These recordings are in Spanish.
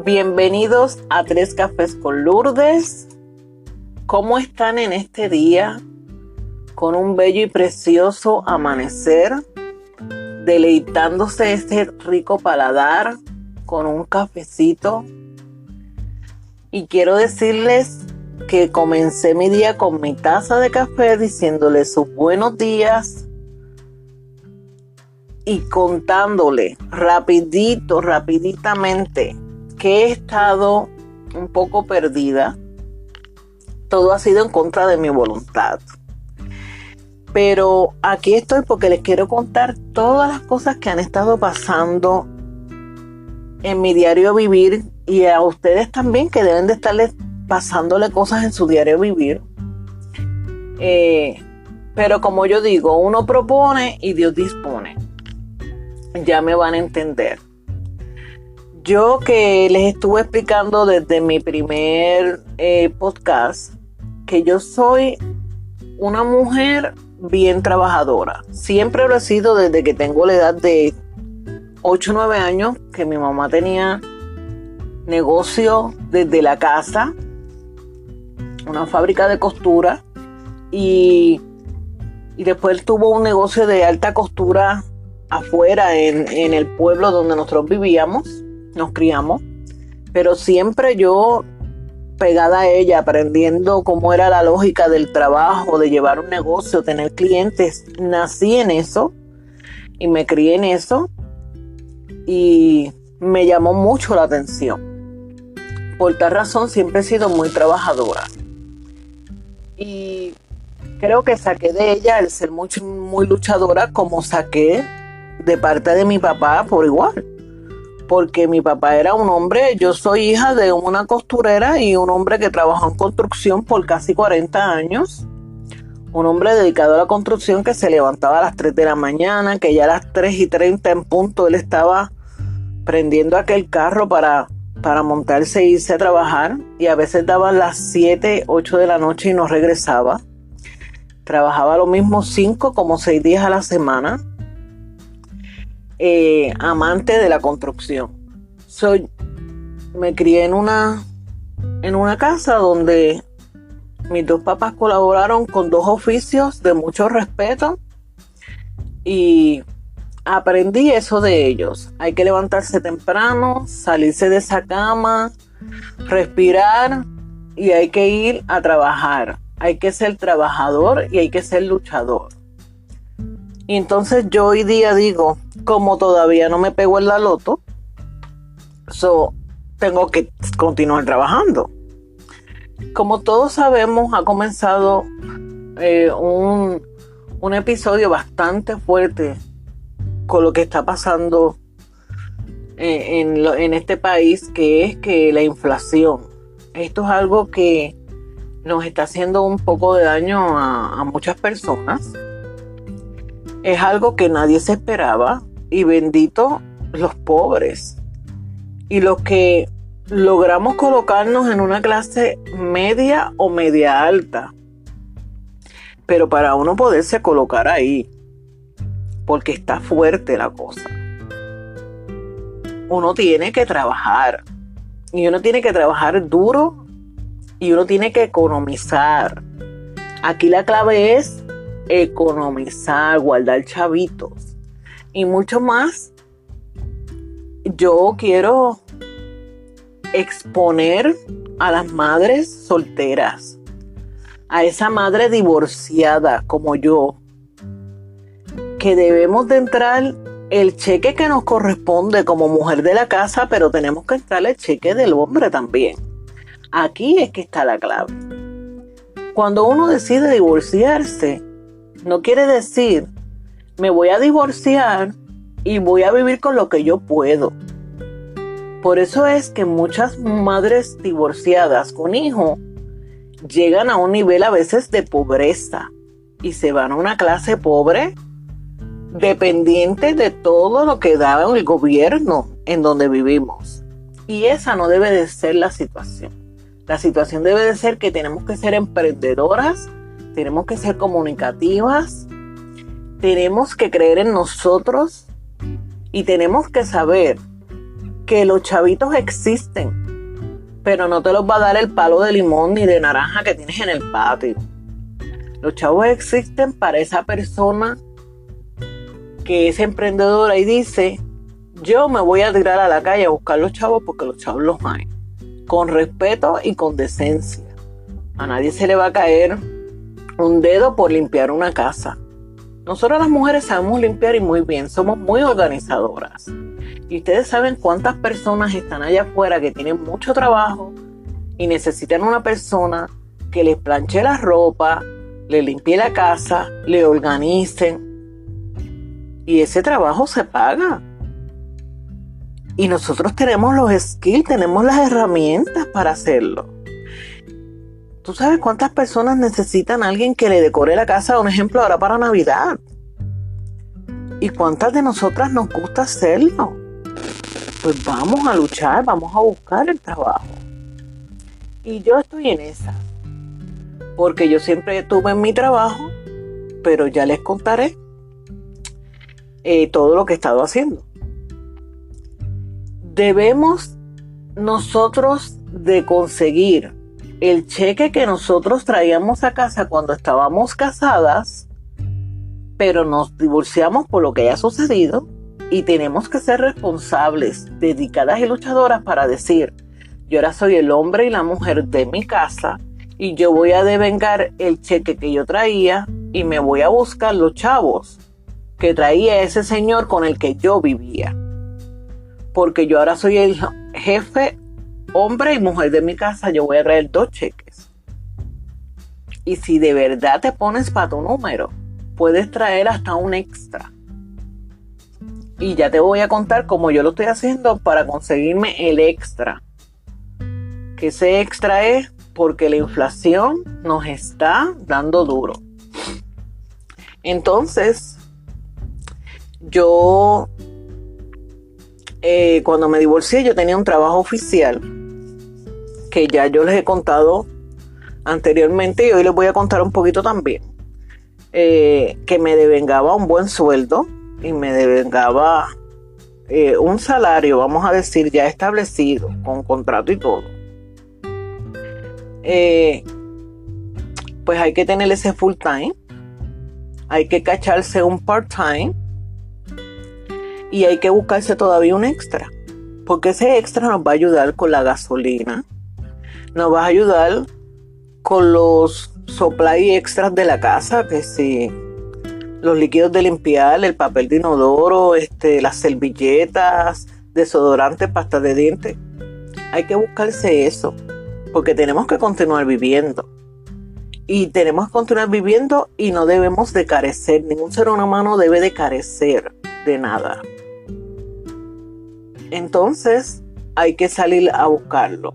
Bienvenidos a Tres Cafés con Lourdes. ¿Cómo están en este día? Con un bello y precioso amanecer, deleitándose este rico paladar con un cafecito. Y quiero decirles que comencé mi día con mi taza de café diciéndoles sus buenos días y contándole rapiditamente que he estado un poco perdida. Todo ha sido en contra de mi voluntad. Pero aquí estoy porque les quiero contar todas las cosas que han estado pasando en mi diario vivir y a ustedes también, que deben de estarles pasándole cosas en su diario vivir. Pero como yo digo, uno propone y Dios dispone. Ya me van a entender. Yo que les estuve explicando desde mi primer podcast que yo soy una mujer bien trabajadora. Siempre lo he sido desde que tengo la edad de 8 o 9 años, que mi mamá tenía negocio desde la casa, una fábrica de costura, y después tuvo un negocio de alta costura afuera en el pueblo donde nosotros vivíamos. Nos criamos, pero siempre yo pegada a ella, aprendiendo cómo era la lógica del trabajo, de llevar un negocio, tener clientes. Nací en eso y me crié en eso y me llamó mucho la atención. Por tal razón siempre he sido muy trabajadora y creo que saqué de ella el ser muy luchadora, como saqué de parte de mi papá por igual. Porque mi papá era un hombre, yo soy hija de una costurera y un hombre que trabajó en construcción por casi 40 años. Un hombre dedicado a la construcción que se levantaba a las 3 de la mañana, que ya a las 3:30 en punto él estaba prendiendo aquel carro para montarse e irse a trabajar. Y a veces daban las 7, 8 de la noche y no regresaba. Trabajaba lo mismo 5 como 6 días a la semana. Amante de la construcción. Me crié en una casa donde mis dos papás colaboraron con dos oficios de mucho respeto y aprendí eso de ellos. Hay que levantarse temprano, salirse de esa cama, respirar y hay que ir a trabajar. Hay que ser trabajador y hay que ser luchador. Y entonces yo hoy día digo, como todavía no me pego en la loto, tengo que continuar trabajando. Como todos sabemos, ha comenzado un episodio bastante fuerte con lo que está pasando en este país, que es que la inflación. Esto es algo que nos está haciendo un poco de daño a muchas personas. Es algo que nadie se esperaba y bendito los pobres y los que logramos colocarnos en una clase media o media alta. Pero para uno poderse colocar ahí, porque está fuerte la cosa, uno tiene que trabajar y uno tiene que trabajar duro y uno tiene que economizar. Aquí la clave es economizar, guardar chavitos y mucho más. Yo quiero exponer a las madres solteras, a esa madre divorciada como yo, que debemos de entrar el cheque que nos corresponde como mujer de la casa, pero tenemos que entrar el cheque del hombre también. Aquí es que está la clave. Cuando uno decide divorciarse, no quiere decir, me voy a divorciar y voy a vivir con lo que yo puedo. Por eso es que muchas madres divorciadas con hijos llegan a un nivel a veces de pobreza y se van a una clase pobre dependiente de todo lo que da el gobierno en donde vivimos. Y esa no debe de ser la situación. La situación debe de ser que tenemos que ser emprendedoras, tenemos que ser comunicativas, tenemos que creer en nosotros y tenemos que saber que los chavitos existen, pero no te los va a dar el palo de limón ni de naranja que tienes en el patio. Los chavos existen para esa persona que es emprendedora y dice: yo me voy a tirar a la calle a buscar los chavos porque los chavos los hay. Con respeto y con decencia. A nadie se le va a caer un dedo por limpiar una casa. Nosotras las mujeres sabemos limpiar y muy bien, somos muy organizadoras. Y ustedes saben cuántas personas están allá afuera que tienen mucho trabajo y necesitan una persona que les planche la ropa, le limpie la casa, le organicen. Y ese trabajo se paga. Y nosotros tenemos los skills, tenemos las herramientas para hacerlo. ¿Tú sabes cuántas personas necesitan a alguien que le decore la casa, un ejemplo, ahora para Navidad? ¿Y cuántas de nosotras nos gusta hacerlo? Pues vamos a luchar, vamos a buscar el trabajo. Y yo estoy en esa. Porque yo siempre estuve en mi trabajo, pero ya les contaré todo lo que he estado haciendo. Debemos nosotros de conseguir el cheque que nosotros traíamos a casa cuando estábamos casadas, pero nos divorciamos por lo que haya sucedido y tenemos que ser responsables, dedicadas y luchadoras para decir: yo ahora soy el hombre y la mujer de mi casa y yo voy a devengar el cheque que yo traía y me voy a buscar los chavos que traía ese señor con el que yo vivía. Porque yo ahora soy el jefe, hombre y mujer de mi casa, yo voy a traer 2 cheques. Y si de verdad te pones para tu número, puedes traer hasta un extra. Y ya te voy a contar cómo yo lo estoy haciendo para conseguirme el extra. Que ese extra es porque la inflación nos está dando duro. Entonces, yo cuando me divorcié, yo tenía un trabajo oficial que ya yo les he contado anteriormente y hoy les voy a contar un poquito también, que me devengaba un buen sueldo y me devengaba un salario, vamos a decir, ya establecido, con contrato y todo. Pues hay que tener ese full time, hay que cacharse un part time y hay que buscarse todavía un extra, porque ese extra nos va a ayudar con la gasolina, nos va a ayudar con los supply extras de la casa, que si los líquidos de limpiar, el papel de inodoro, las servilletas, desodorante, pasta de dientes. Hay que buscarse eso, porque tenemos que continuar viviendo. Y tenemos que continuar viviendo y no debemos de carecer. Ningún ser humano debe de carecer de nada. Entonces hay que salir a buscarlo.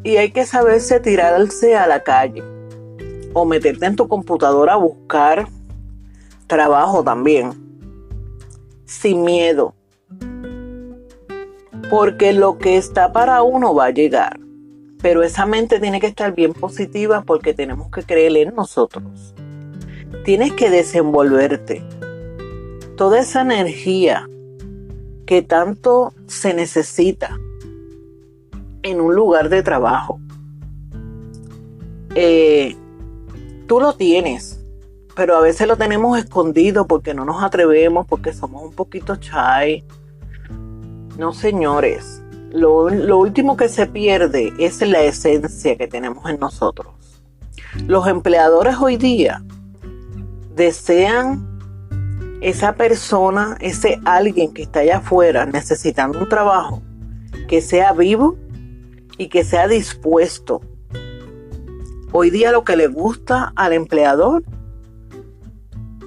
Y hay que saberse tirarse a la calle o meterte en tu computadora a buscar trabajo también, sin miedo, porque lo que está para uno va a llegar, pero esa mente tiene que estar bien positiva porque tenemos que creer en nosotros. Tienes que desenvolverte. Toda esa energía que tanto se necesita en un lugar de trabajo, tú lo tienes, pero a veces lo tenemos escondido porque no nos atrevemos, porque somos un poquito shy. No, señores, lo último que se pierde es la esencia que tenemos en nosotros. Los empleadores hoy día desean esa persona, ese alguien que está allá afuera necesitando un trabajo, que sea vivo y que sea dispuesto. Hoy día lo que le gusta al empleador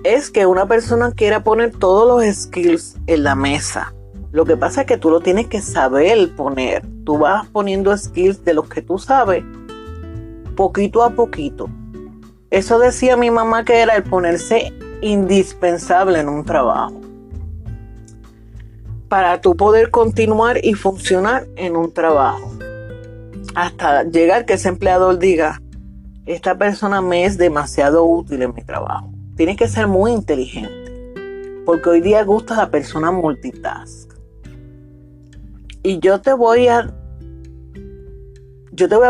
es que una persona quiera poner todos los skills en la mesa. Lo que pasa es que tú lo tienes que saber poner. Tú vas poniendo skills de los que tú sabes poquito a poquito. Eso decía mi mamá, que era el ponerse indispensable en un trabajo para tú poder continuar y funcionar en un trabajo hasta llegar que ese empleador diga: esta persona me es demasiado útil en mi trabajo. Tienes que ser muy inteligente, porque hoy día gusta la persona multitask. Y yo te voy a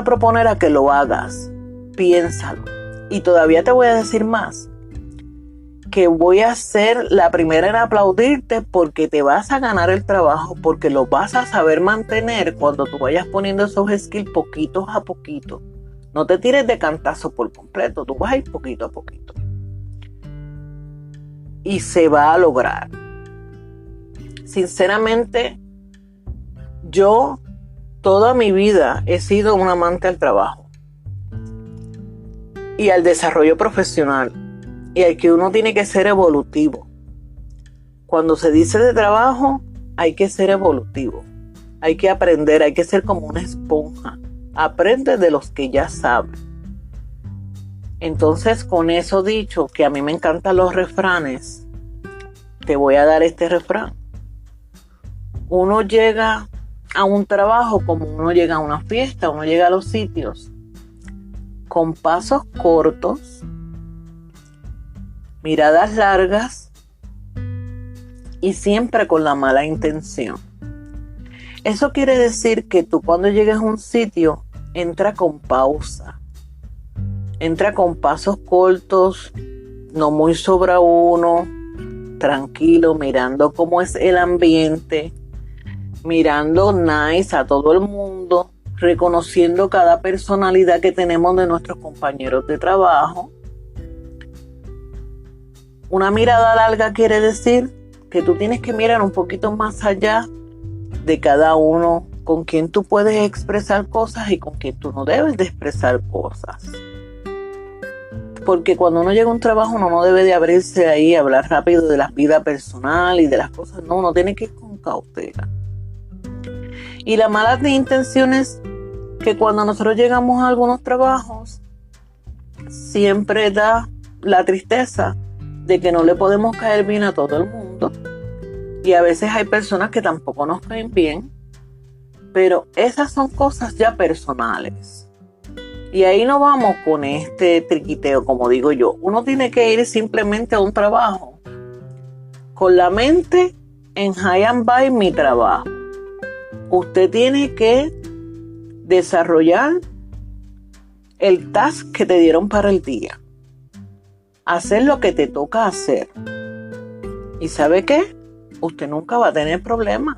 proponer a que lo hagas. Piénsalo. Y todavía te voy a decir más. Que voy a ser la primera en aplaudirte porque te vas a ganar el trabajo, porque lo vas a saber mantener cuando tú vayas poniendo esos skills poquito a poquito. No te tires de cantazo por completo, tú vas a ir poquito a poquito. Y se va a lograr. Sinceramente, yo toda mi vida he sido un amante al trabajo y al desarrollo profesional. Y al que uno tiene que ser evolutivo. Cuando se dice de trabajo, hay que ser evolutivo. Hay que aprender, hay que ser como una esponja. Aprende de los que ya saben. Entonces, con eso dicho, que a mí me encantan los refranes, te voy a dar este refrán. Uno llega a un trabajo como uno llega a una fiesta, uno llega a los sitios con pasos cortos, miradas largas y siempre con la mala intención. Eso quiere decir que tú cuando llegues a un sitio, entra con pausa. Entra con pasos cortos, no muy sobre uno, tranquilo, mirando cómo es el ambiente, mirando nice a todo el mundo, reconociendo cada personalidad que tenemos de nuestros compañeros de trabajo. Una mirada larga quiere decir que tú tienes que mirar un poquito más allá de cada uno, con quien tú puedes expresar cosas y con quien tú no debes de expresar cosas. Porque cuando uno llega a un trabajo, uno no debe de abrirse ahí a hablar rápido de la vida personal y de las cosas. No, uno tiene que ir con cautela. Y la mala intención es que cuando nosotros llegamos a algunos trabajos, siempre da la tristeza de que no le podemos caer bien a todo el mundo. Y a veces hay personas que tampoco nos caen bien. Pero esas son cosas ya personales. Y ahí no vamos con este triquiteo, como digo yo. Uno tiene que ir simplemente a un trabajo con la mente en high and by mi trabajo. Usted tiene que desarrollar el task que te dieron para el día. Hacer lo que te toca hacer. ¿Y sabe qué? Usted nunca va a tener problemas.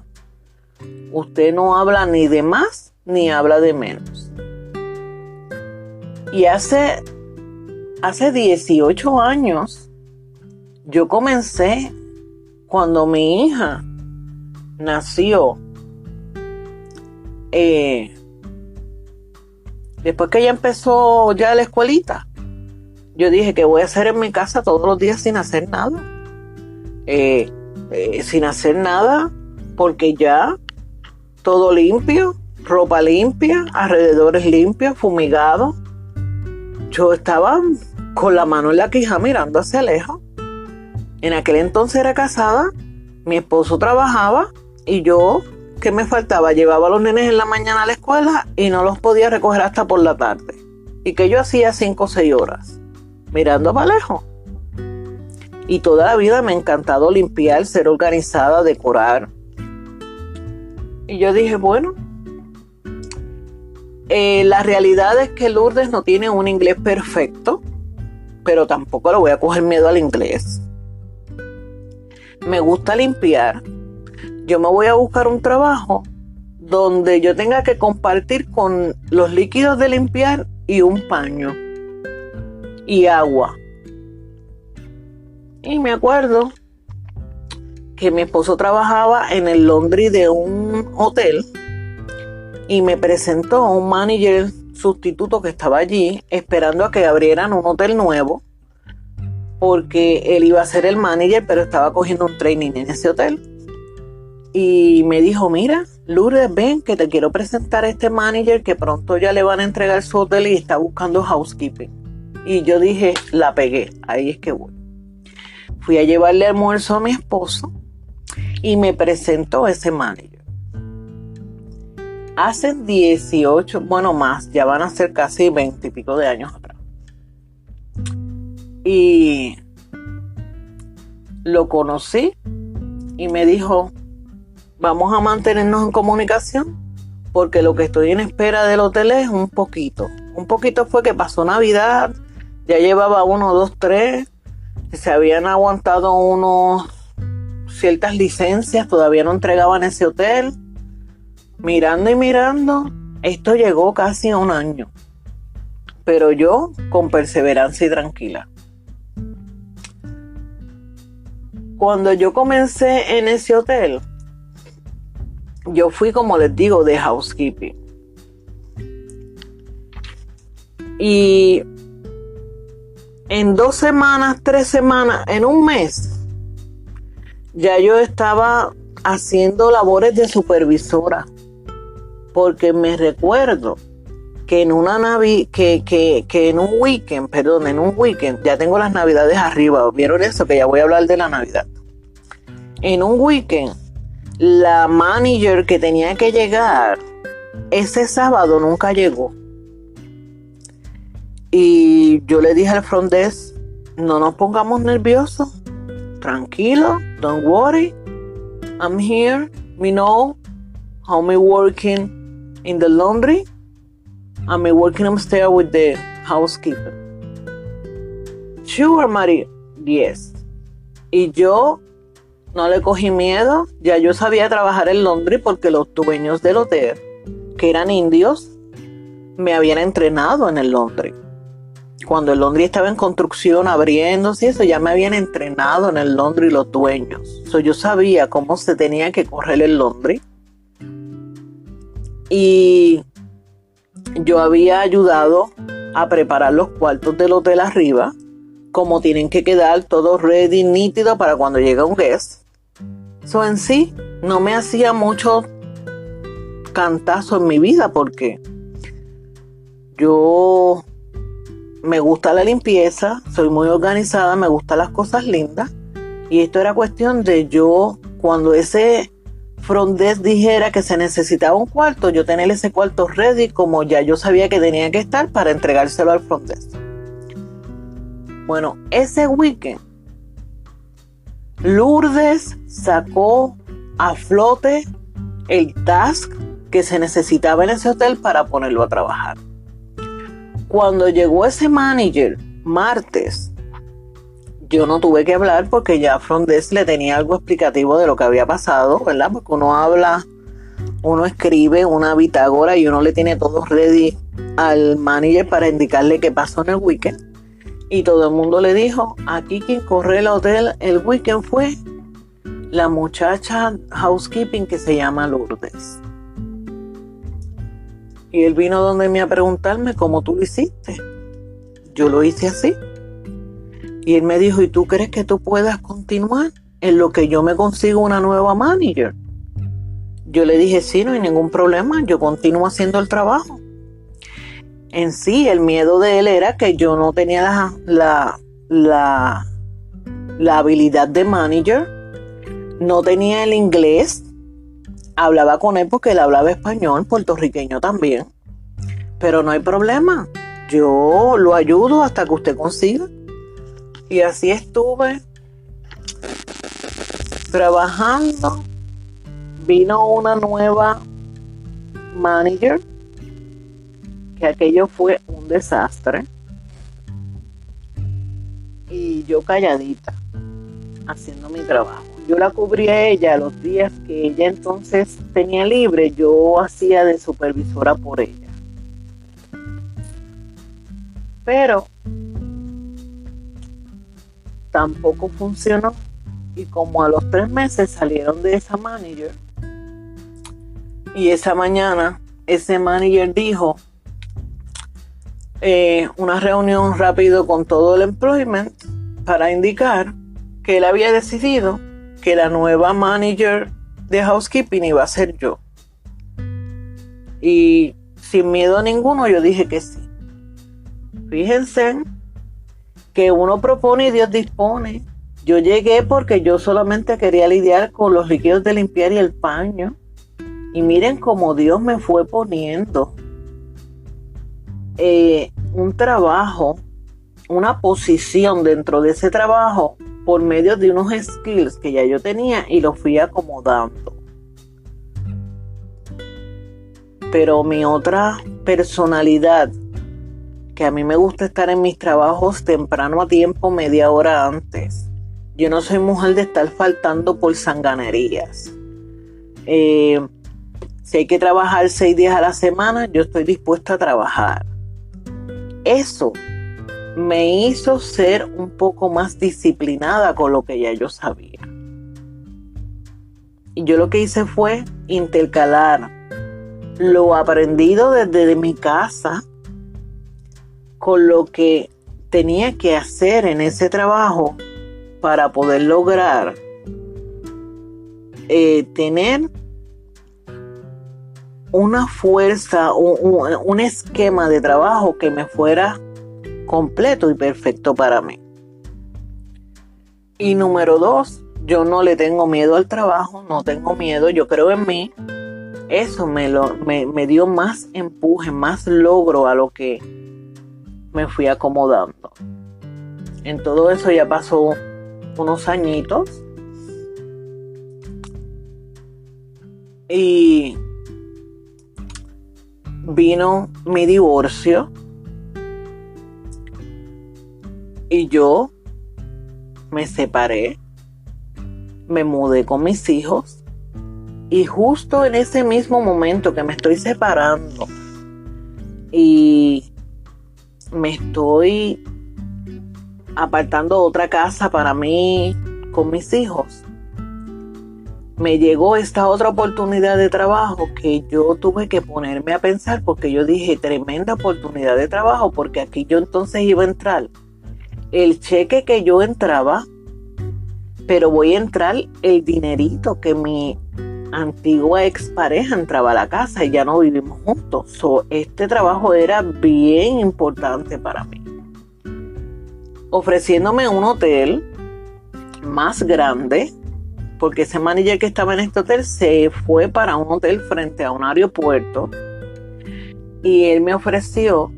Usted no habla ni de más ni habla de menos. Y hace 18 años yo comencé cuando mi hija nació. Después que ella empezó ya la escuelita, yo dije que voy a hacer en mi casa todos los días sin hacer nada. Sin hacer nada, porque ya todo limpio, ropa limpia, alrededores limpios, fumigados. Yo estaba con la mano en la quija mirando hacia lejos. En aquel entonces era casada, mi esposo trabajaba y yo, ¿qué me faltaba? Llevaba a los nenes en la mañana a la escuela y no los podía recoger hasta por la tarde. ¿Y que yo hacía 5 o 6 horas? Mirando para lejos. Y toda la vida me ha encantado limpiar, ser organizada, decorar. Y yo dije, bueno, la realidad es que Lourdes no tiene un inglés perfecto, pero tampoco le voy a coger miedo al inglés. Me gusta limpiar. Yo me voy a buscar un trabajo donde yo tenga que compartir con los líquidos de limpiar y un paño y agua. Y me acuerdo que mi esposo trabajaba en el laundry de un hotel y me presentó un manager sustituto que estaba allí esperando a que abrieran un hotel nuevo, porque él iba a ser el manager, pero estaba cogiendo un training en ese hotel. Y me dijo, mira, Lourdes, ven que te quiero presentar a este manager que pronto ya le van a entregar su hotel y está buscando housekeeping. Y yo dije, la pegué, ahí es que voy. Fui a llevarle almuerzo a mi esposo y me presentó ese manager. Hace 18, bueno más, ya van a ser casi 20 y pico de años atrás. Y lo conocí y me dijo, vamos a mantenernos en comunicación porque lo que estoy en espera del hotel es un poquito. Un poquito fue que pasó Navidad, ya llevaba 1, 2, 3, se habían aguantado ciertas licencias, todavía no entregaban ese hotel. Mirando y mirando, esto llegó casi a 1 año. Pero yo con perseverancia y tranquila. Cuando yo comencé en ese hotel, yo fui, como les digo, de housekeeping. Y en 2 semanas, 3 semanas, en un mes, ya yo estaba haciendo labores de supervisora. Porque me recuerdo que en en un weekend, ya tengo las navidades arriba, ¿vieron eso? Que ya voy a hablar de la Navidad. En un weekend, la manager que tenía que llegar, ese sábado nunca llegó. Y yo le dije al front desk, no nos pongamos nerviosos, tranquilo, don't worry, I'm here, we know how me working in the laundry, I'm working upstairs with the housekeeper. Sure, María. Yes. Y yo no le cogí miedo, ya yo sabía trabajar en laundry porque los dueños del hotel, que eran indios, me habían entrenado en el laundry. Cuando el laundry estaba en construcción, abriéndose y eso, ya me habían entrenado en el laundry los dueños. So, yo sabía cómo se tenía que correr el laundry. Y yo había ayudado a preparar los cuartos del hotel arriba, como tienen que quedar todo ready, nítido para cuando llega un guest. So, en sí, no me hacía mucho cantazo en mi vida porque yo me gusta la limpieza, soy muy organizada, me gustan las cosas lindas. Y esto era cuestión de yo, cuando ese front desk dijera que se necesitaba un cuarto, yo tener ese cuarto ready como ya yo sabía que tenía que estar para entregárselo al front desk. Bueno, ese weekend Lourdes sacó a flote el task que se necesitaba en ese hotel para ponerlo a trabajar. Cuando llegó ese manager martes, yo no tuve que hablar porque ya front desk le tenía algo explicativo de lo que había pasado, ¿verdad? Porque uno habla, uno escribe una bitácora y uno le tiene todo ready al manager para indicarle qué pasó en el weekend. Y todo el mundo le dijo, aquí quien corre el hotel el weekend fue la muchacha housekeeping que se llama Lourdes. Y él vino donde mí a preguntarme cómo tú lo hiciste. Yo lo hice así. Y él me dijo, ¿y tú crees que tú puedas continuar en lo que yo me consigo una nueva manager? Yo le dije, sí, no hay ningún problema, yo continúo haciendo el trabajo. En sí, el miedo de él era que yo no tenía la habilidad de manager, no tenía el inglés, hablaba con él porque él hablaba español, puertorriqueño también, pero no hay problema, yo lo ayudo hasta que usted consiga. Y así estuve trabajando. Vino una nueva manager, que aquello fue un desastre. Y yo calladita, haciendo mi trabajo. Yo la cubría a ella los días que ella entonces tenía libre, yo hacía de supervisora por ella. Pero tampoco funcionó. Y como a los 3 meses salieron de esa manager, y esa mañana ese manager dijo una reunión rápido con todo el employment para indicar que él había decidido que la nueva manager de housekeeping iba a ser yo. Y sin miedo ninguno yo dije que sí. Fíjense que uno propone y Dios dispone. Yo llegué porque yo solamente quería lidiar con los líquidos de limpiar y el paño. Y miren cómo Dios me fue poniendo un trabajo, una posición dentro de ese trabajo por medio de unos skills que ya yo tenía y los fui acomodando. Pero mi otra personalidad, que a mí me gusta estar en mis trabajos temprano a tiempo, media hora antes. Yo no soy mujer de estar faltando por sanganerías. Si hay que trabajar 6 días a la semana, yo estoy dispuesta a trabajar. Eso me hizo ser un poco más disciplinada con lo que ya yo sabía. Y yo lo que hice fue intercalar lo aprendido desde mi casa con lo que tenía que hacer en ese trabajo para poder lograr tener una fuerza, un esquema de trabajo que me fuera completo y perfecto para mí. Y número 2, yo no le tengo miedo al trabajo, no tengo miedo, yo creo en mí. Eso me dio más empuje, más logro a lo que me fui acomodando. En todo eso ya pasó unos añitos. Y vino mi divorcio. Y yo me separé. Me mudé con mis hijos. Y justo en ese mismo momento que me estoy separando y me estoy apartando otra casa para mí con mis hijos, me llegó esta otra oportunidad de trabajo que yo tuve que ponerme a pensar, porque yo dije, tremenda oportunidad de trabajo, porque aquí yo entonces iba a entrar el cheque que yo entraba, pero voy a entrar el dinerito que mi antigua expareja entraba a la casa y ya no vivimos juntos. Este trabajo era bien importante para mí. Ofreciéndome un hotel más grande, porque ese manager que estaba en este hotel se fue para un hotel frente a un aeropuerto y él me ofreció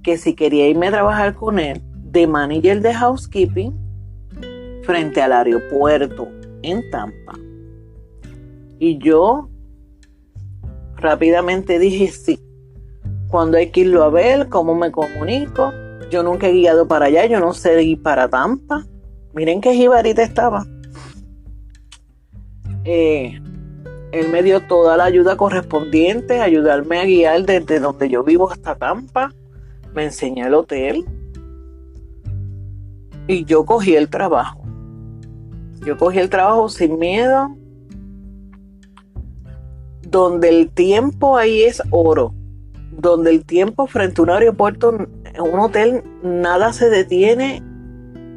que si quería irme a trabajar con él de manager de housekeeping frente al aeropuerto en Tampa. Y yo rápidamente dije sí. Cuando hay que irlo a ver, ¿cómo me comunico? Yo nunca he guiado para allá, yo no sé ir para Tampa. Miren qué jibarita estaba. Él me dio toda la ayuda correspondiente, ayudarme a guiar desde donde yo vivo hasta Tampa. Me enseñó el hotel. Y yo cogí el trabajo. Yo cogí el trabajo sin miedo. Donde el tiempo ahí es oro. Donde el tiempo frente a un aeropuerto, en un hotel, nada se detiene.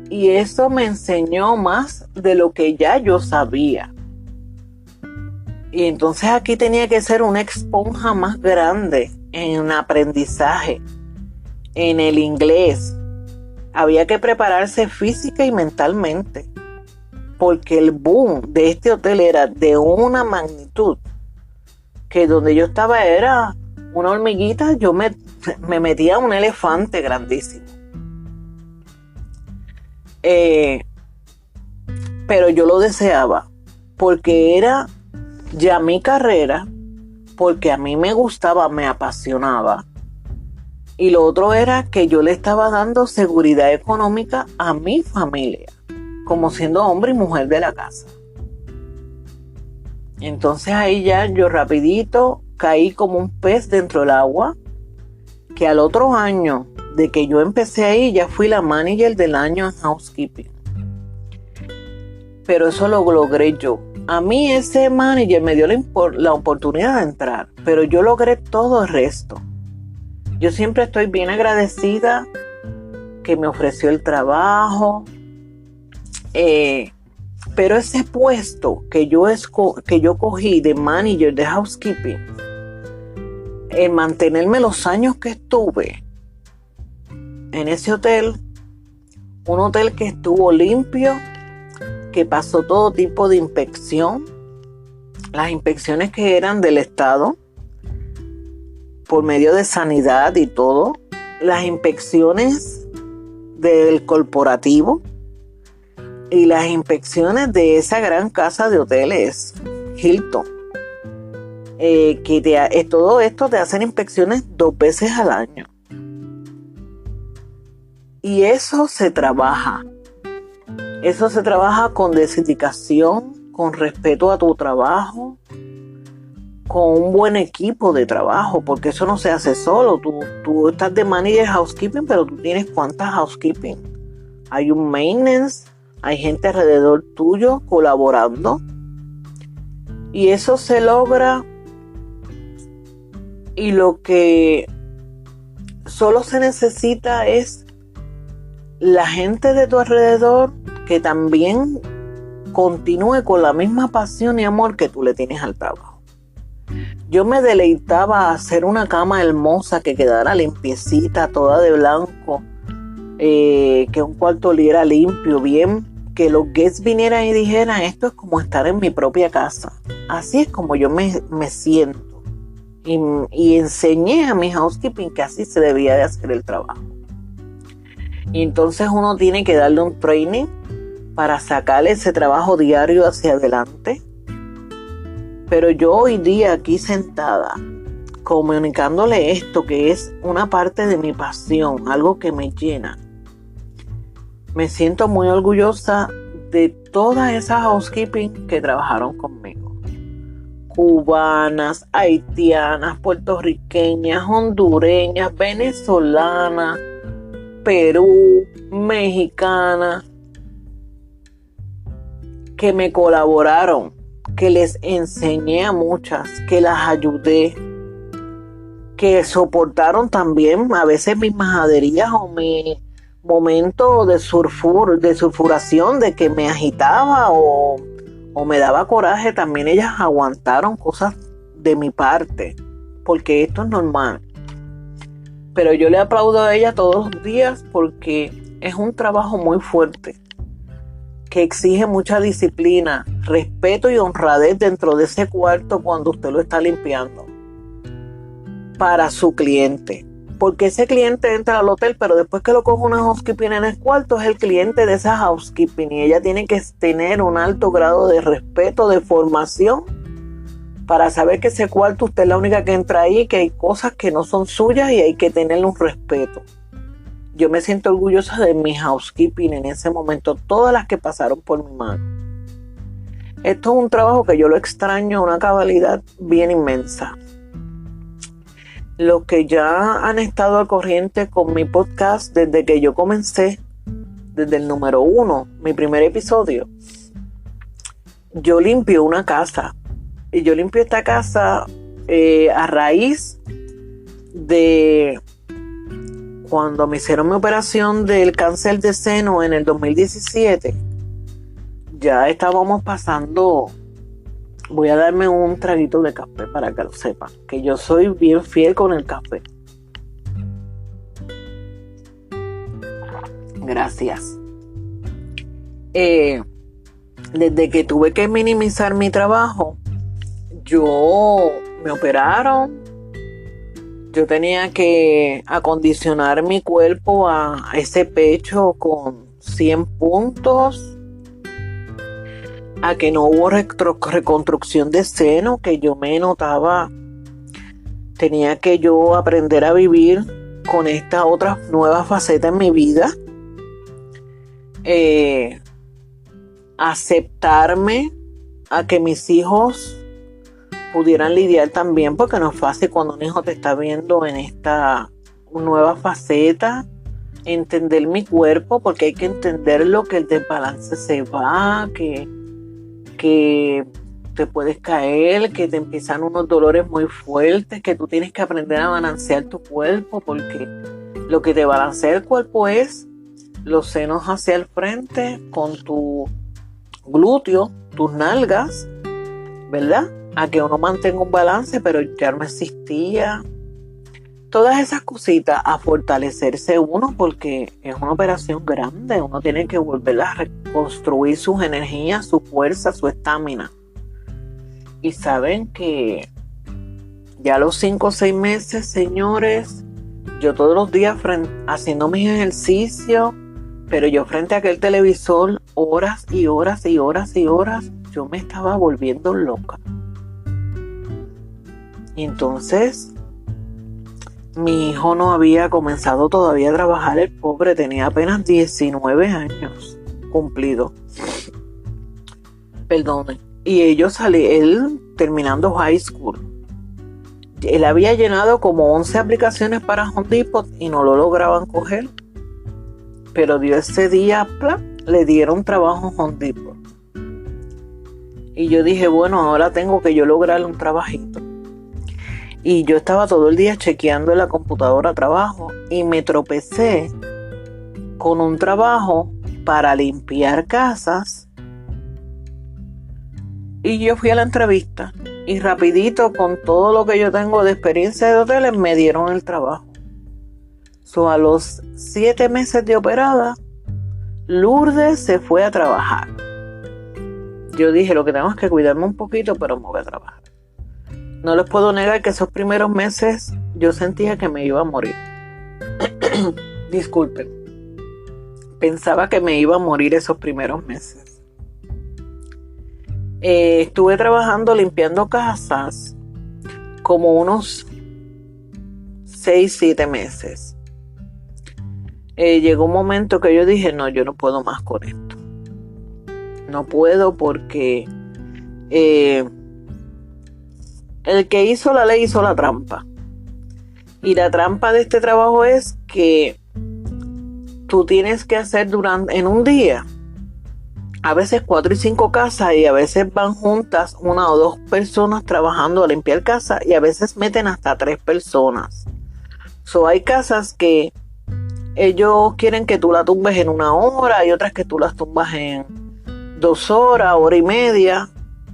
Y eso me enseñó más de lo que ya yo sabía. Y entonces aquí tenía que ser una esponja más grande en aprendizaje, en el inglés. Había que prepararse física y mentalmente, porque el boom de este hotel era de una magnitud que donde yo estaba era una hormiguita, yo me metía a un elefante grandísimo. Pero yo lo deseaba, porque era ya mi carrera, porque a mí me gustaba, me apasionaba. Y lo otro era que yo le estaba dando seguridad económica a mi familia, como siendo hombre y mujer de la casa. Entonces ahí ya yo rapidito caí como un pez dentro del agua, que al otro año de que yo empecé ahí ya fui la manager del año en housekeeping. Pero eso lo logré yo. A mí ese manager me dio la oportunidad de entrar, pero yo logré todo el resto. Yo siempre estoy bien agradecida que me ofreció el trabajo. Pero ese puesto que yo cogí de manager de housekeeping, el mantenerme los años que estuve en ese hotel, un hotel que estuvo limpio, que pasó todo tipo de inspección, las inspecciones que eran del Estado, por medio de sanidad y todo, las inspecciones del corporativo y las inspecciones de esa gran casa de hoteles, Hilton. todo esto te hacen inspecciones 2 veces al año. Y eso se trabaja. Eso se trabaja con dedicación, con respeto a tu trabajo, con un buen equipo de trabajo, porque eso no se hace solo. Tú estás de manager housekeeping, pero tú tienes cuántas housekeeping. Hay un maintenance, hay gente alrededor tuyo colaborando. Y eso se logra, y lo que solo se necesita es la gente de tu alrededor que también continúe con la misma pasión y amor que tú le tienes al trabajo. Yo me deleitaba hacer una cama hermosa que quedara limpiecita, toda de blanco, que un cuarto oliera limpio, bien, que los guests vinieran y dijeran, esto es como estar en mi propia casa. Así es como yo me siento. Y enseñé a mi housekeeping que así se debía de hacer el trabajo. Y entonces uno tiene que darle un training para sacarle ese trabajo diario hacia adelante. Pero yo hoy día aquí sentada, comunicándole esto que es una parte de mi pasión, algo que me llena, me siento muy orgullosa de todas esas housekeeping que trabajaron conmigo. Cubanas, haitianas, puertorriqueñas, hondureñas, venezolanas, Perú, mexicanas, que me colaboraron, que les enseñé a muchas, que las ayudé, que soportaron también a veces mis majaderías o mi momento de sulfuración, de que me agitaba o me daba coraje. También ellas aguantaron cosas de mi parte, porque esto es normal. Pero yo le aplaudo a ella todos los días porque es un trabajo muy fuerte, que exige mucha disciplina, respeto y honradez dentro de ese cuarto cuando usted lo está limpiando para su cliente. Porque ese cliente entra al hotel, pero después que lo coge una housekeeping en el cuarto, es el cliente de esa housekeeping y ella tiene que tener un alto grado de respeto, de formación, para saber que ese cuarto usted es la única que entra ahí, que hay cosas que no son suyas y hay que tenerle un respeto. Yo me siento orgullosa de mi housekeeping en ese momento, todas las que pasaron por mi mano. Esto es un trabajo que yo lo extraño, una cabalidad bien inmensa. Los que ya han estado al corriente con mi podcast desde que yo comencé, desde el número 1, mi primer episodio, yo limpio una casa. Y yo limpio esta casa a raíz de cuando me hicieron mi operación del cáncer de seno en el 2017. Ya estábamos pasando. Voy a darme un traguito de café para que lo sepan, que yo soy bien fiel con el café. Gracias. Desde que tuve que minimizar mi trabajo, me operaron. Yo tenía que acondicionar mi cuerpo a ese pecho con 100 puntos. A que no hubo reconstrucción de seno, que yo me notaba. Tenía que yo aprender a vivir con esta otra nueva faceta en mi vida. Aceptarme, a que mis hijos pudieran lidiar también, porque no es fácil cuando un hijo te está viendo en esta nueva faceta. Entender mi cuerpo, porque hay que entenderlo, que el desbalance se va, que te puedes caer, que te empiezan unos dolores muy fuertes, que tú tienes que aprender a balancear tu cuerpo, porque lo que te balancea el cuerpo es los senos hacia el frente con tu glúteo, tus nalgas, ¿verdad? A que uno mantenga un balance, pero ya no existía. Todas esas cositas a fortalecerse uno, porque es una operación grande. Uno tiene que volver a reconstruir sus energías, su fuerza, su estamina. Y saben que ya a los 5 o 6 meses, señores, yo todos los días haciendo mis ejercicios, pero yo frente a aquel televisor horas y horas y horas y horas, yo me estaba volviendo loca. Y entonces mi hijo no había comenzado todavía a trabajar, el pobre tenía apenas 19 años cumplidos. Perdón. Y él terminando high school. Él había llenado como 11 aplicaciones para Home Depot y no lo lograban coger. Pero dio ese día, le dieron trabajo en Home Depot. Y yo dije, bueno, ahora tengo que yo lograrle un trabajito. Y yo estaba todo el día chequeando en la computadora trabajo y me tropecé con un trabajo para limpiar casas. Y yo fui a la entrevista y rapidito, con todo lo que yo tengo de experiencia de hoteles, me dieron el trabajo. A los 7 meses de operada, Lourdes se fue a trabajar. Yo dije, lo que tengo es que cuidarme un poquito, pero me voy a trabajar. No les puedo negar que esos primeros meses yo sentía que me iba a morir. Disculpen. Pensaba que me iba a morir esos primeros meses. Estuve trabajando limpiando casas como unos 6-7 meses. Llegó un momento que yo dije, no, yo no puedo más con esto. No puedo porque el que hizo la ley hizo la trampa. Y la trampa de este trabajo es que tú tienes que hacer en un día, a veces 4 y 5 casas, y a veces van juntas 1 o 2 personas trabajando a limpiar casa, y a veces meten hasta 3 personas. Hay casas que ellos quieren que tú la tumbes en 1 hora, y otras que tú las tumbas en 2 horas, hora y media,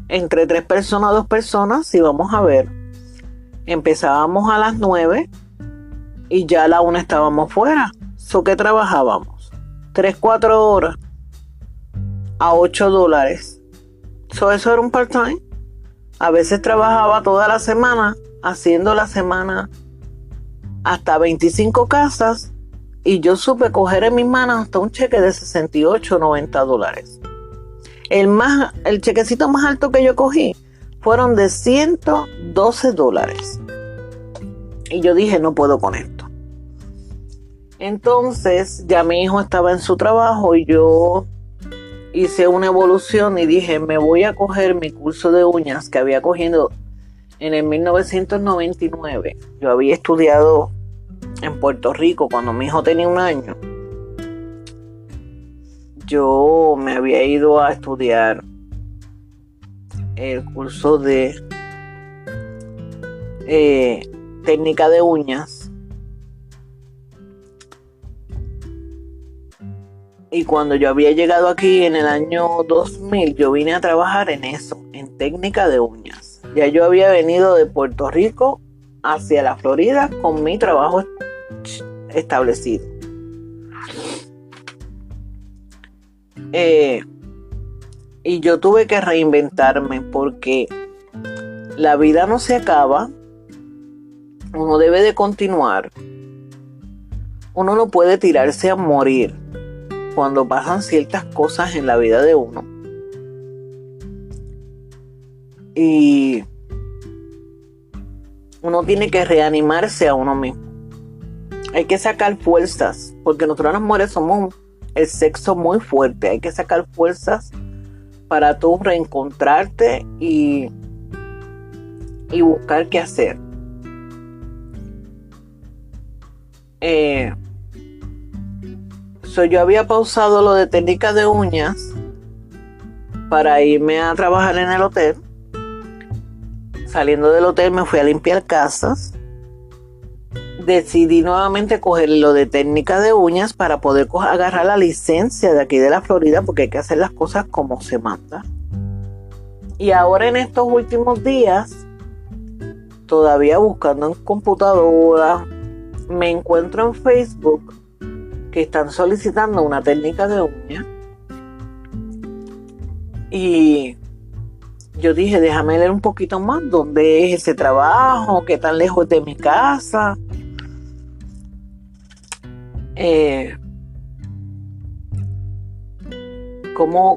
entre 3 personas, 2 personas. Si vamos a ver, empezábamos a las 9 y ya a la 1 estábamos fuera. ¿Qué trabajábamos? 3-4 horas a $8. Eso era un part-time. A veces trabajaba toda la semana, haciendo la semana hasta 25 casas, y yo supe coger en mis manos hasta un cheque de $68-90. El chequecito más alto que yo cogí fueron de $112. Y yo dije, no puedo con esto. Entonces ya mi hijo estaba en su trabajo y yo hice una evolución y dije, me voy a coger mi curso de uñas que había cogido en el 1999. Yo había estudiado en Puerto Rico cuando mi hijo tenía 1 año. Yo me había ido a estudiar el curso de técnica de uñas. Y cuando yo había llegado aquí en el año 2000, yo vine a trabajar en eso, en técnica de uñas. Ya yo había venido de Puerto Rico hacia la Florida con mi trabajo establecido. Y yo tuve que reinventarme porque la vida no se acaba. Uno debe de continuar. Uno no puede tirarse a morir cuando pasan ciertas cosas en la vida de uno. Y uno tiene que reanimarse a uno mismo. Hay que sacar fuerzas, porque nosotros las mujeres somos el sexo muy fuerte. Hay que sacar fuerzas para tú reencontrarte y buscar qué hacer. Yo había pausado lo de técnica de uñas para irme a trabajar en el hotel. Saliendo del hotel me fui a limpiar casas. Decidí nuevamente coger lo de técnica de uñas para poder agarrar la licencia de aquí de la Florida, porque hay que hacer las cosas como se manda. Y ahora en estos últimos días, todavía buscando en computadora, me encuentro en Facebook que están solicitando una técnica de uña. Y yo dije, déjame leer un poquito más dónde es ese trabajo, qué tan lejos de mi casa. ¿Cómo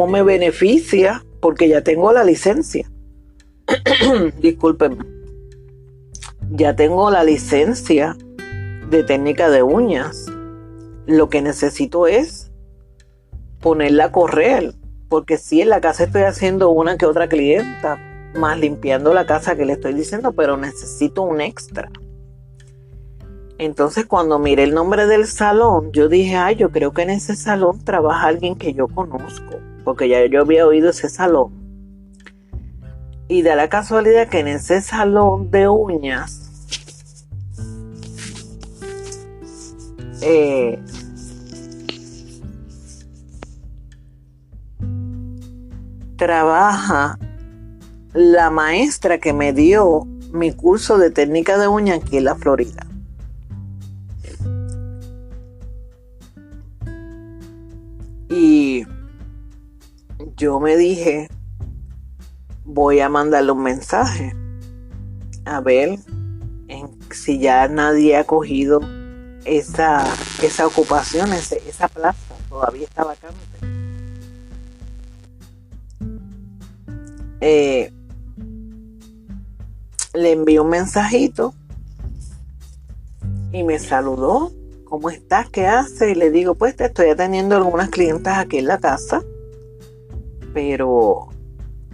me beneficia? Porque ya tengo la licencia. discúlpenme, ya tengo la licencia de técnica de uñas. Lo que necesito es ponerla a correr, porque sí, en la casa estoy haciendo una que otra clienta, más limpiando la casa que le estoy diciendo, pero necesito un extra. Entonces, cuando miré el nombre del salón, yo dije, ay, yo creo que en ese salón trabaja alguien que yo conozco, porque ya yo había oído ese salón. Y da la casualidad que en ese salón de uñas trabaja la maestra que me dio mi curso de técnica de uña aquí en la Florida. Y yo me dije, voy a mandarle un mensaje a ver si ya nadie ha cogido esa ocupación, esa plaza todavía está vacante. Le envié un mensajito y me saludó. ¿Cómo estás? ¿Qué haces? Y le digo, pues te estoy atendiendo algunas clientas aquí en la casa, pero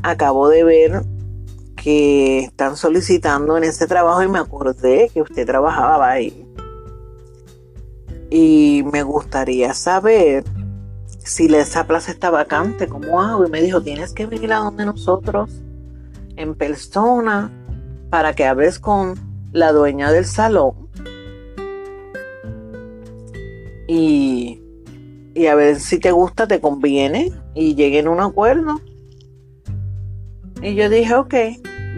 acabo de ver que están solicitando en ese trabajo y me acordé que usted trabajaba ahí. Y me gustaría saber si esa plaza está vacante, ¿cómo hago? Y me dijo, tienes que venir a donde nosotros en persona para que hables con la dueña del salón y a ver si te gusta, te conviene y lleguen a un acuerdo. Y yo dije, ok,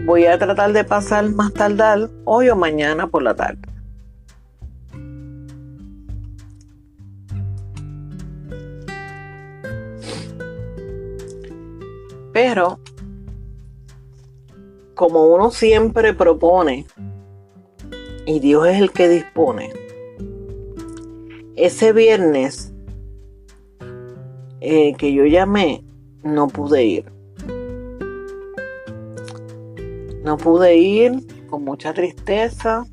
voy a tratar de pasar más tardar hoy o mañana por la tarde. Pero como uno siempre propone y Dios es el que dispone, ese viernes que yo llamé, no pude ir. No pude ir, con mucha tristeza.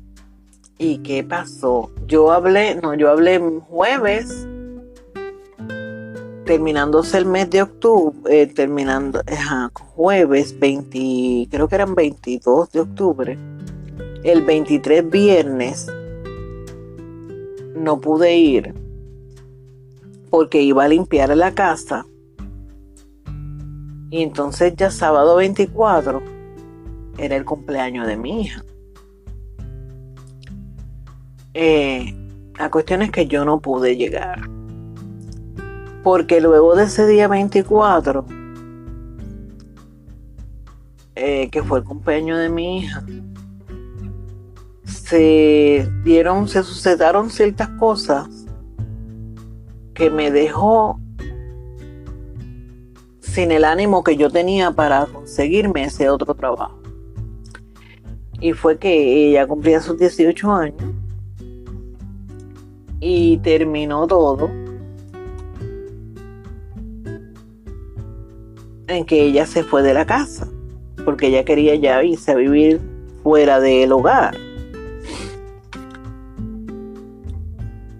¿Y qué pasó? Yo hablé jueves, terminándose el mes de octubre, jueves 20, creo que eran 22 de octubre, el 23 viernes, no pude ir porque iba a limpiar la casa y entonces ya sábado 24 era el cumpleaños de mi hija. La cuestión es que yo no pude llegar porque luego de ese día 24 que fue el cumpleaños de mi hija, se sucedieron ciertas cosas que me dejó sin el ánimo que yo tenía para conseguirme ese otro trabajo. Y fue que ella cumplía sus 18 años y terminó todo en que ella se fue de la casa porque ella quería ya irse a vivir fuera del hogar.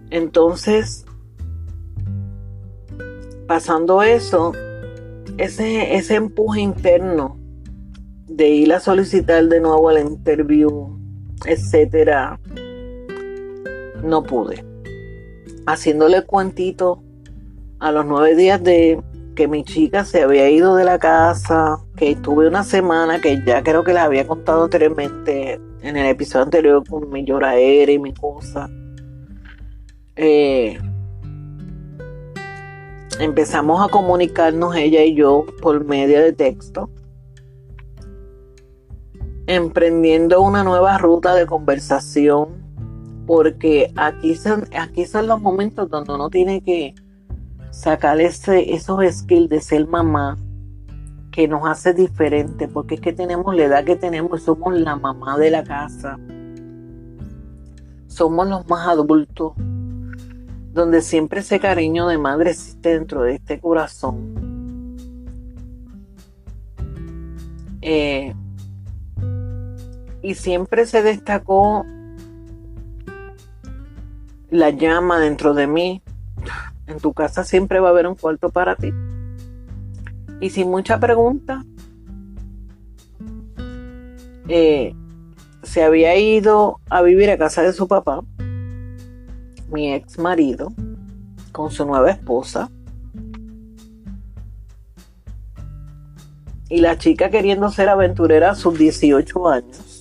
Entonces, pasando eso, ese empuje interno de ir a solicitar de nuevo el interview, etcétera, no pude. Haciéndole cuentito a los 9 días de que mi chica se había ido de la casa, que estuve una semana, que ya creo que les había contado anteriormente en el episodio anterior con mi lloradera y mi cosa. Empezamos a comunicarnos ella y yo por medio de texto, emprendiendo una nueva ruta de conversación, porque aquí son los momentos donde uno tiene que sacar esos skills de ser mamá que nos hace diferente, porque es que tenemos la edad que tenemos, somos la mamá de la casa, somos los más adultos, donde siempre ese cariño de madre existe dentro de este corazón. Y siempre se destacó la llama dentro de mí. En tu casa siempre va a haber un cuarto para ti. Y sin mucha pregunta, se había ido a vivir a casa de su papá, mi ex marido, con su nueva esposa. Y la chica, queriendo ser aventurera a sus 18 años,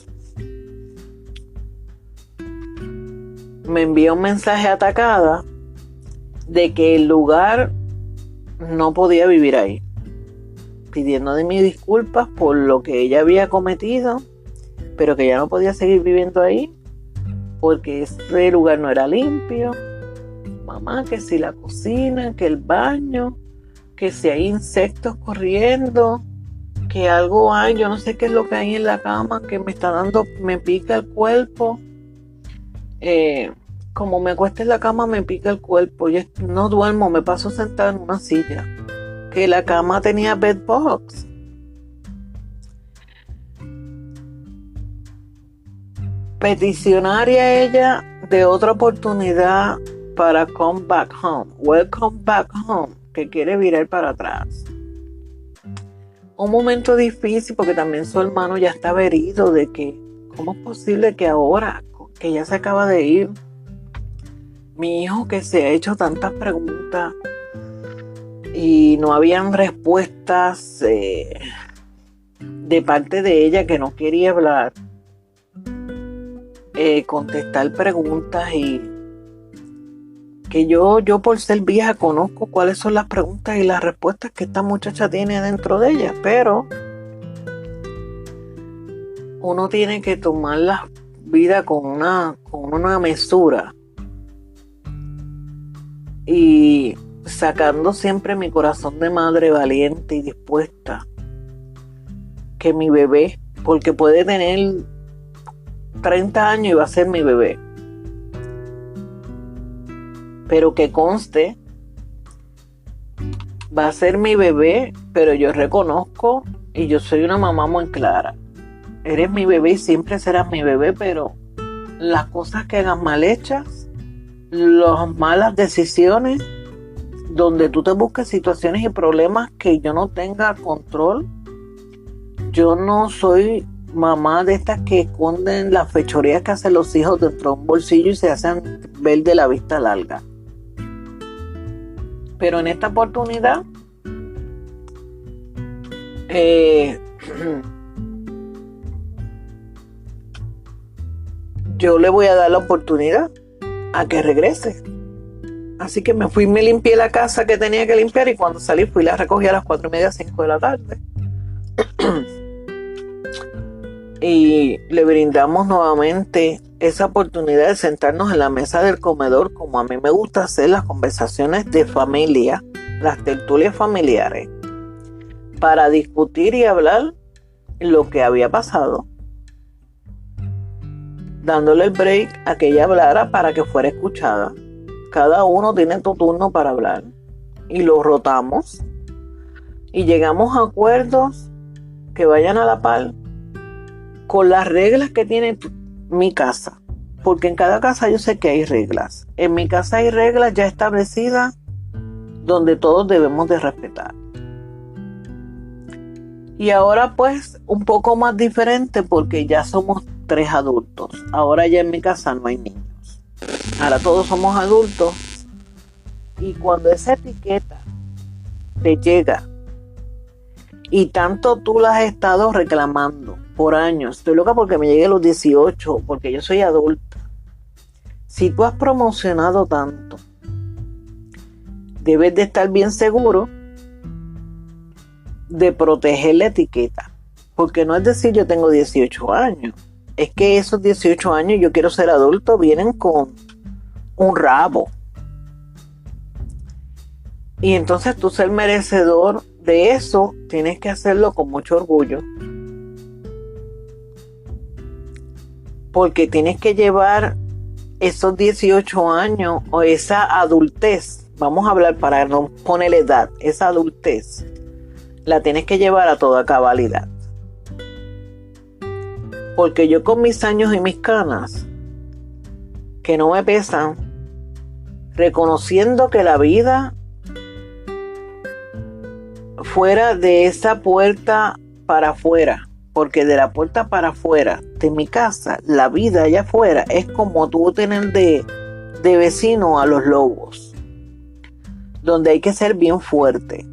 me envía un mensaje atacada de que el lugar no podía vivir ahí, pidiéndome mis disculpas por lo que ella había cometido, pero que ya no podía seguir viviendo ahí porque ese lugar no era limpio. Mamá, que si la cocina, que el baño, que si hay insectos corriendo, que algo hay, yo no sé qué es lo que hay en la cama, que me pica el cuerpo. Como me acuesto en la cama me pica el cuerpo, yo no duermo, me paso sentada en una silla. Que la cama tenía bedbugs. Peticionaria ella de otra oportunidad para come back home, welcome back home, que quiere virar para atrás. Un momento difícil porque también su hermano ya estaba herido de que ¿cómo es posible que ahora que ya se acaba de ir mi hijo, que se ha hecho tantas preguntas y no habían respuestas de parte de ella, que no quería hablar, contestar preguntas, y que yo por ser vieja conozco cuáles son las preguntas y las respuestas que esta muchacha tiene dentro de ella, pero uno tiene que tomar la vida con una mesura y sacando siempre mi corazón de madre valiente y dispuesta, que mi bebé, porque puede tener 30 años y va a ser mi bebé, pero que conste, va a ser mi bebé, pero yo reconozco y yo soy una mamá muy clara. Eres mi bebé y siempre serás mi bebé, pero las cosas que hagas mal hechas, las malas decisiones, donde tú te busques situaciones y problemas que yo no tenga control. Yo no soy mamá de estas que esconden las fechorías que hacen los hijos dentro de un bolsillo y se hacen ver de la vista larga. Pero en esta oportunidad yo le voy a dar la oportunidad a que regrese. Así que me fui y me limpié la casa que tenía que limpiar, y cuando salí fui y la recogí a las 4:30, 5 de la tarde. Y le brindamos nuevamente esa oportunidad de sentarnos en la mesa del comedor, como a mí me gusta hacer las conversaciones de familia, las tertulias familiares, para discutir y hablar lo que había pasado, dándole el break a que ella hablara para que fuera escuchada. Cada uno tiene tu turno para hablar y lo rotamos y llegamos a acuerdos que vayan a la par con las reglas que tiene mi casa, porque en cada casa yo sé que hay reglas. En mi casa hay reglas ya establecidas donde todos debemos de respetar. Y ahora pues un poco más diferente porque ya somos 3 adultos. Ahora ya en mi casa no hay niños. Ahora todos somos adultos, y cuando esa etiqueta te llega y tanto tú la has estado reclamando por años, estoy loca porque me llegue a los 18, porque yo soy adulta. Si tú has promocionado tanto, debes de estar bien seguro de proteger la etiqueta, porque no es decir yo tengo 18 años, es que esos 18 años yo quiero ser adulto vienen con un rabo, y entonces tú ser merecedor de eso tienes que hacerlo con mucho orgullo, porque tienes que llevar esos 18 años o esa adultez, vamos a hablar para no ponerle edad, esa adultez la tienes que llevar a toda cabalidad. Porque yo con mis años y mis canas, que no me pesan, reconociendo que la vida fuera de esa puerta para afuera, porque de la puerta para afuera de mi casa, la vida allá afuera es como tú tener de vecino a los lobos, donde hay que ser bien fuerte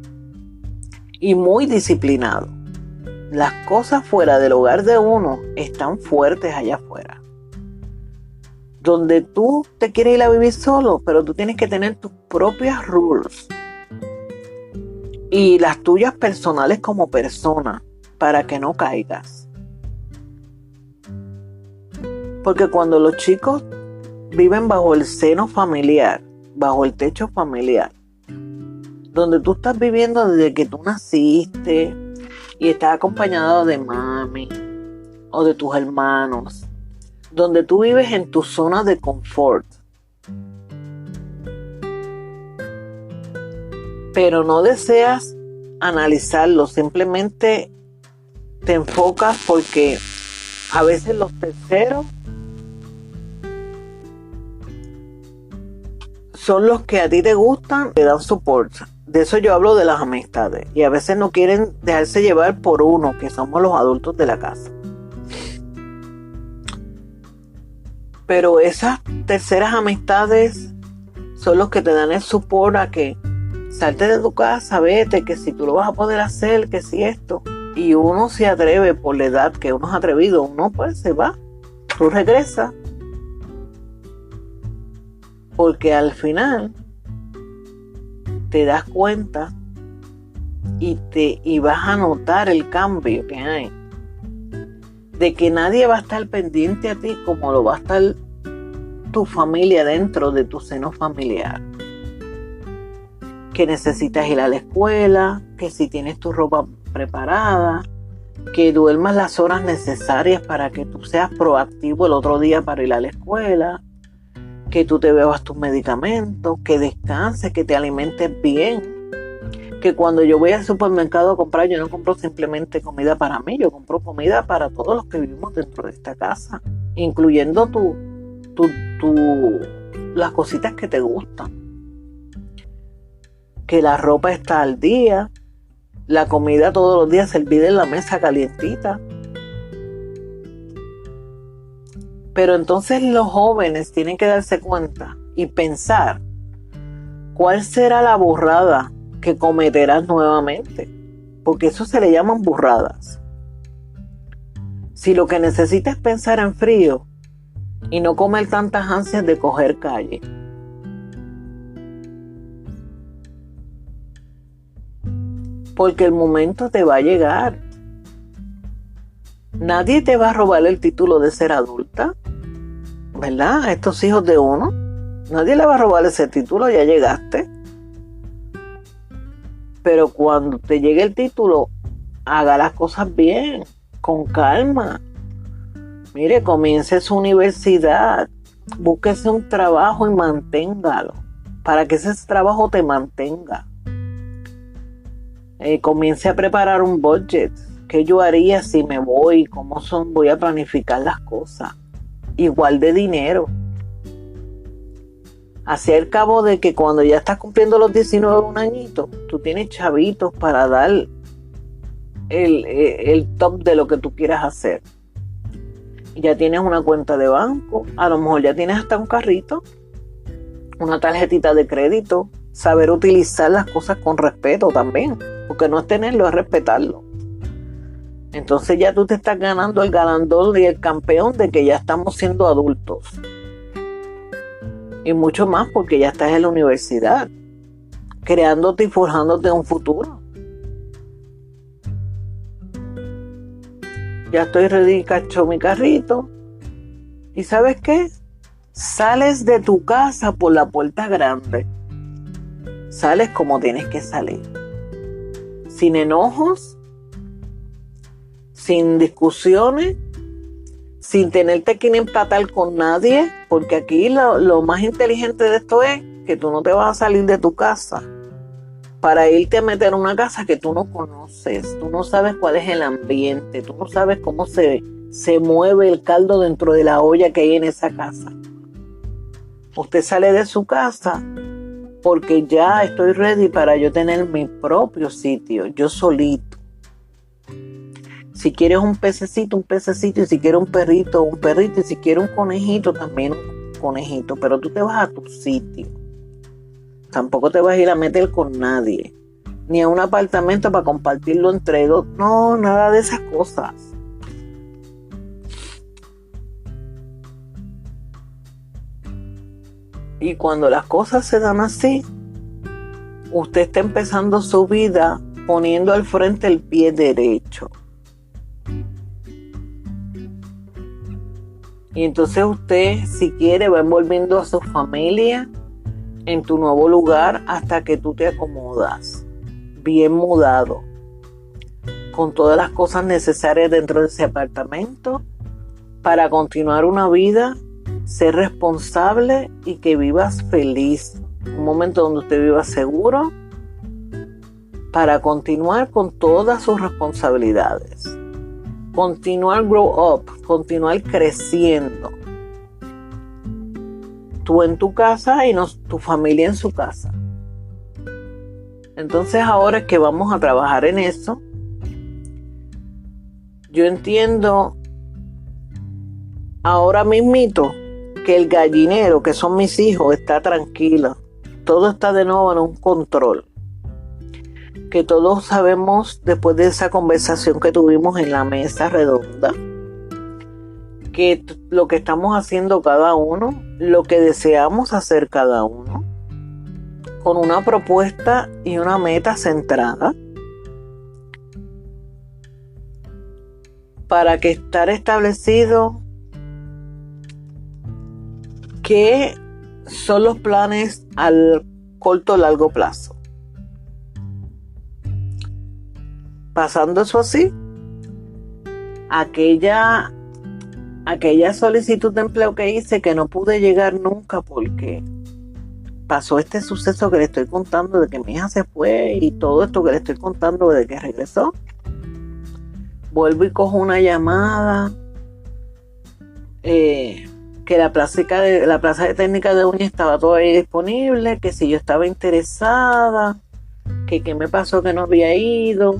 y muy disciplinado. Las cosas fuera del hogar de uno están fuertes allá afuera, donde tú te quieres ir a vivir solo, pero tú tienes que tener tus propias rules y las tuyas personales como persona para que no caigas. Porque cuando los chicos viven bajo el seno familiar, bajo el techo familiar, donde tú estás viviendo desde que tú naciste y estás acompañado de mami o de tus hermanos, donde tú vives en tu zona de confort, pero no deseas analizarlo, simplemente te enfocas porque a veces los terceros son los que a ti te gustan, te dan support. De eso yo hablo de las amistades. Y a veces no quieren dejarse llevar por uno, que somos los adultos de la casa. Pero esas terceras amistades son los que te dan el support a que salte de tu casa, vete, que si tú lo vas a poder hacer, que si esto. Y uno se atreve por la edad que uno es atrevido, uno pues se va, tú regresas. Porque al final te das cuenta y vas a notar el cambio que hay. De que nadie va a estar pendiente a ti como lo va a estar tu familia dentro de tu seno familiar. Que necesitas ir a la escuela, que si tienes tu ropa preparada, que duermas las horas necesarias para que tú seas proactivo el otro día para ir a la escuela, que tú te bebas tus medicamentos, que descanses, que te alimentes bien, que cuando yo voy al supermercado a comprar, yo no compro simplemente comida para mí, yo compro comida para todos los que vivimos dentro de esta casa, incluyendo las cositas que te gustan, que la ropa está al día, la comida todos los días servida en la mesa calientita. Pero entonces los jóvenes tienen que darse cuenta y pensar cuál será la burrada que cometerás nuevamente, porque eso se le llaman burradas. Si lo que necesitas es pensar en frío y no comer tantas ansias de coger calle. Porque el momento te va a llegar. Nadie te va a robar el título de ser adulta, ¿verdad? A estos hijos de uno. Nadie le va a robar ese título, ya llegaste. Pero cuando te llegue el título, haga las cosas bien, con calma. Mire, comience su universidad, búsquese un trabajo y manténgalo, para que ese trabajo te mantenga. Comience a preparar un budget. ¿Qué yo haría si me voy? ¿Cómo voy a planificar las cosas? Igual de dinero. Hacia el cabo de que cuando ya estás cumpliendo los 19 un añito, tú tienes chavitos para dar el top de lo que tú quieras hacer. Ya tienes una cuenta de banco, a lo mejor ya tienes hasta un carrito, una tarjetita de crédito, saber utilizar las cosas con respeto también, porque no es tenerlo, es respetarlo. Entonces ya tú te estás ganando el galardón y el campeón de que ya estamos siendo adultos. Y mucho más porque ya estás en la universidad, creándote y forjándote un futuro. Ya estoy ready, cacho mi carrito. ¿Y sabes qué? Sales de tu casa por la puerta grande. Sales como tienes que salir. Sin enojos, sin discusiones, sin tenerte que empatar con nadie, porque aquí lo más inteligente de esto es que tú no te vas a salir de tu casa para irte a meter en una casa que tú no conoces, tú no sabes cuál es el ambiente, tú no sabes cómo se se mueve el caldo dentro de la olla que hay en esa casa. Usted sale de su casa porque ya estoy ready para yo tener mi propio sitio, yo solito. Si quieres un pececito, y si quieres un perrito, y si quieres un conejito, también un conejito, pero tú te vas a tu sitio. Tampoco te vas a ir a meter con nadie, ni a un apartamento para compartirlo entre dos, no, nada de esas cosas. Y cuando las cosas se dan así, usted está empezando su vida poniendo al frente el pie derecho. Y entonces usted, si quiere, va envolviendo a su familia en tu nuevo lugar hasta que tú te acomodas, bien mudado, con todas las cosas necesarias dentro de ese apartamento para continuar una vida, ser responsable y que vivas feliz. Un momento donde usted viva seguro para continuar con todas sus responsabilidades. Continuar grow up, continuar creciendo. Tú en tu casa y tu familia en su casa. Entonces ahora es que vamos a trabajar en eso. Yo entiendo ahora mismito que el gallinero, que son mis hijos, está tranquilo. Todo está de nuevo en un control. Que todos sabemos, después de esa conversación que tuvimos en la mesa redonda, que lo que estamos haciendo cada uno, lo que deseamos hacer cada uno, con una propuesta y una meta centrada, para que estar establecido qué son los planes al corto o largo plazo. Pasando eso así, aquella solicitud de empleo que hice que no pude llegar nunca porque pasó este suceso que le estoy contando de que mi hija se fue y todo esto que le estoy contando de que regresó. Vuelvo y cojo una llamada que la plaza de técnica de uñas estaba todavía disponible, que si yo estaba interesada, que qué me pasó que no había ido.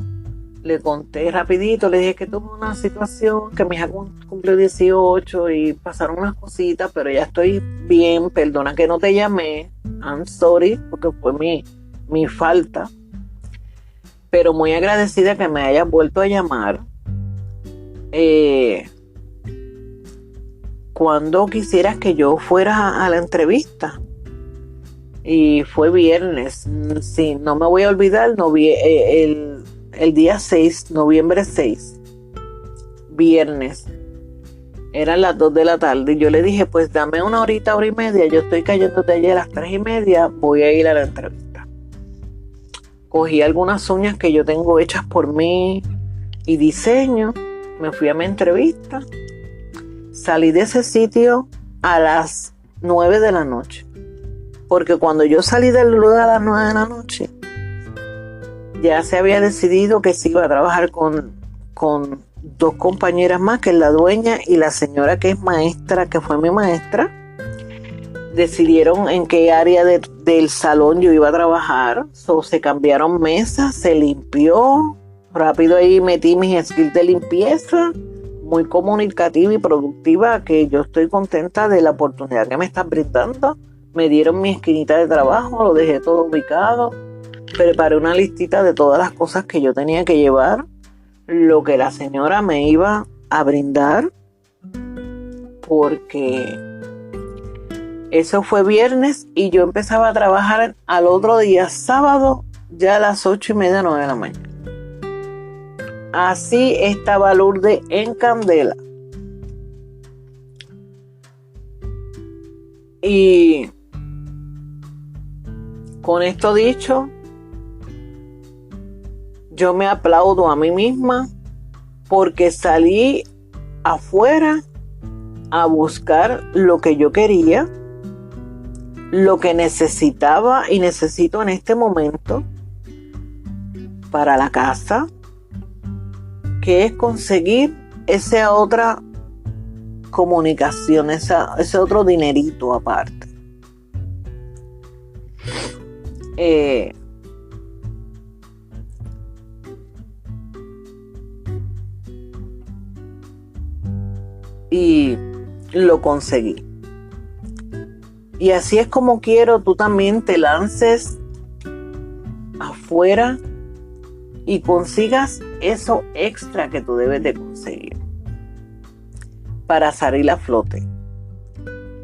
Le conté rapidito, le dije que tuve una situación, que mi hija cumplió 18 y pasaron unas cositas, pero ya estoy bien, perdona que no te llamé, I'm sorry, porque fue mi falta, pero muy agradecida que me hayas vuelto a llamar. Cuando quisieras que yo fuera a la entrevista, y fue viernes, sí, no me voy a olvidar, el día 6, noviembre 6, viernes, eran las 2 de la tarde, y yo le dije, pues dame una hora y media, yo estoy cayendo de allí a las 3:30, voy a ir a la entrevista. Cogí algunas uñas que yo tengo hechas por mí y diseño, me fui a mi entrevista, salí de ese sitio a las 9 de la noche, porque cuando yo salí del lugar a las 9 de la noche, ya se había decidido que se iba a trabajar con 2 compañeras más, que es la dueña y la señora que es maestra, que fue mi maestra. Decidieron en qué área del salón yo iba a trabajar. Se cambiaron mesas, se limpió. Rápido ahí metí mis skills de limpieza. Muy comunicativa y productiva, que yo estoy contenta de la oportunidad que me están brindando. Me dieron mi esquinita de trabajo, lo dejé todo ubicado. Preparé una listita de todas las cosas que yo tenía que llevar, lo que la señora me iba a brindar, porque eso fue viernes y yo empezaba a trabajar al otro día, sábado, ya a las 8:30, 9 de la mañana. Así estaba Lourdes en candela. Y con esto dicho, yo me aplaudo a mí misma porque salí afuera a buscar lo que yo quería, lo que necesitaba y necesito en este momento para la casa, que es conseguir esa otra comunicación, ese otro dinerito aparte. Y lo conseguí. Y así es como quiero tú también te lances afuera y consigas eso extra que tú debes de conseguir para salir a flote.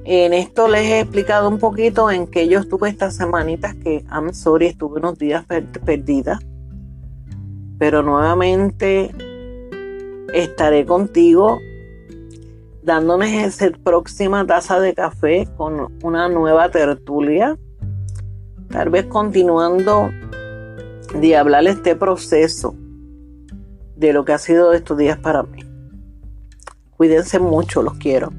En esto les he explicado un poquito en que yo estuve estas semanitas que, I'm sorry, estuve unos días perdida, pero nuevamente estaré contigo dándonos esa próxima taza de café con una nueva tertulia, tal vez continuando de hablar este proceso de lo que ha sido estos días para mí. Cuídense mucho, los quiero.